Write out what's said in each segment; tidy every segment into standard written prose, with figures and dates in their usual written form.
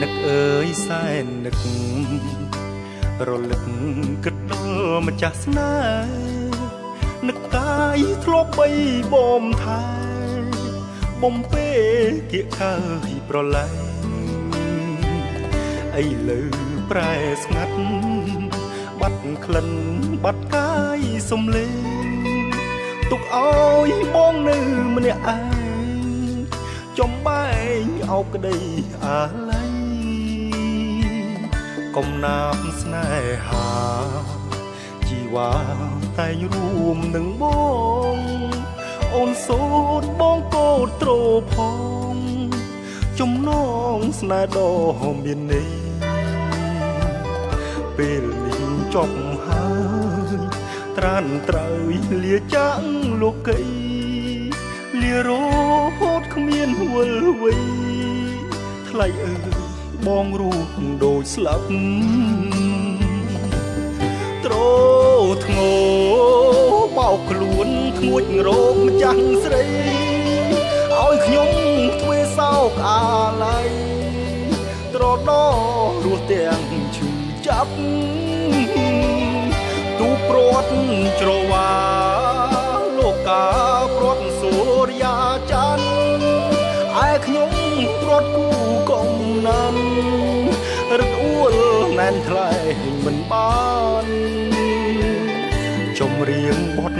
នឹកអើយសែននឹករលឹកគិតដល់ម្ចាស់ស្នេហ៍នឹកកាយធ្លាប់បីបំថែបំពេគៀកខើយប្រឡែងអីលើប្រែស្ងាត់បាត់ក្លិនបាត់កាយសំលេងទុកឲ្យបងនៅម្នាក់ឯងចំបែងអោបក្តីអាឡ័យកំណាប់ស្នេហាជីវ៉ាតែងរួមនឹងបងអូនសូនបងកោតត្រផងចំណងស្នេហ៍ដ៏មានន័យពេលនេះចប់ហើយត្រានត្រូវលាចាក់លោកីលារហូតគ្មានវល់វៃថ្លៃអើយបងរូបដូចស្លាប់ត្រធ្ងោបោកខ្លួនធ្ងួចរោគម្ចាស់ស្រីឲ្យខ្ញុំធ្វើសោកអាឡ័យត្រដរស់ទាំងឈឺចាប់ទូព្រាត់ច្រវាលោកាព្រាត់សូរិយាច័ន្ទឯខ្ញុំព្រាត់គូកំណាន់រត់អួលណែនថ្លៃមិនបានចម្រៀងបទ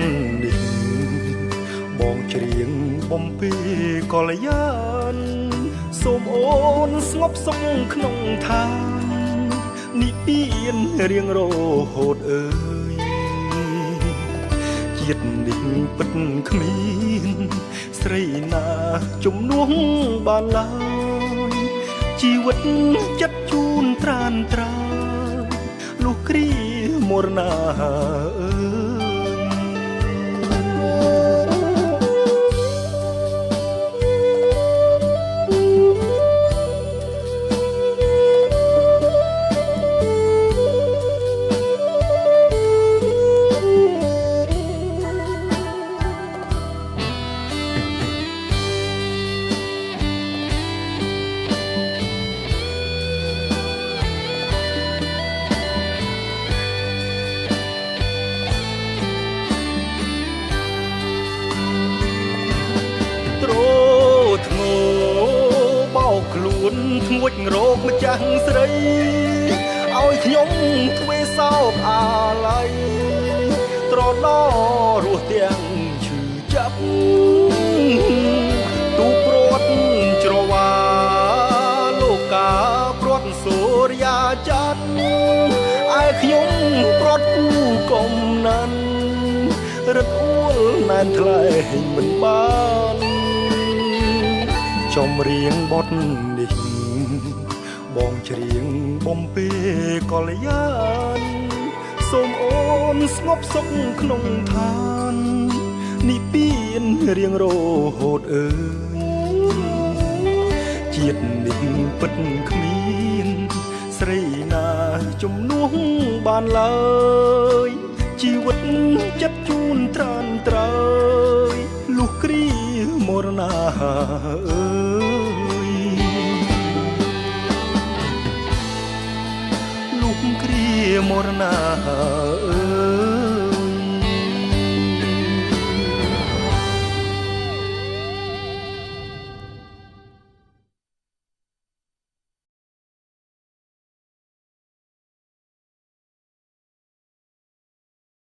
នេះបងច្រៀងបំពេកល្យានសូមអូនស្ងប់សុខក្នុងឋាននិព្វានរៀងរហូតអើយជាតិនេះពិតគ្មានស្រីណាជំនួសបានឡើយជីវិតចិត្តជូនត្រានត្រាលុះគ្រាមរណាអើយខ្លួនធ្ងួចរោគម្ចាស់ស្រីឲ្យខ្ញុំធ្វើសោកអាឡ័យត្រដរស់ទាំងឈឺចាប់ទូព្រាត់ច្រវាលោកាព្រាត់សូរិយាច័ន្ទឯខ្ញុំព្រាត់គូកំណាន់រត់អួលណែនថ្លៃមិនបានចម្រៀងបទនេះបងច្រៀងបំពេកល្យានសូមអូនស្ងប់សុខក្នុងឋាននិព្វានរៀងរហូតអើយជាតិនេះពិតគ្មានស្រីណាជំនួសបានឡើយជីវិតចិត្តជូនត្រានត្រើយលុះគ្រាមរណាអើយលុះគ្រាមរណាអើយ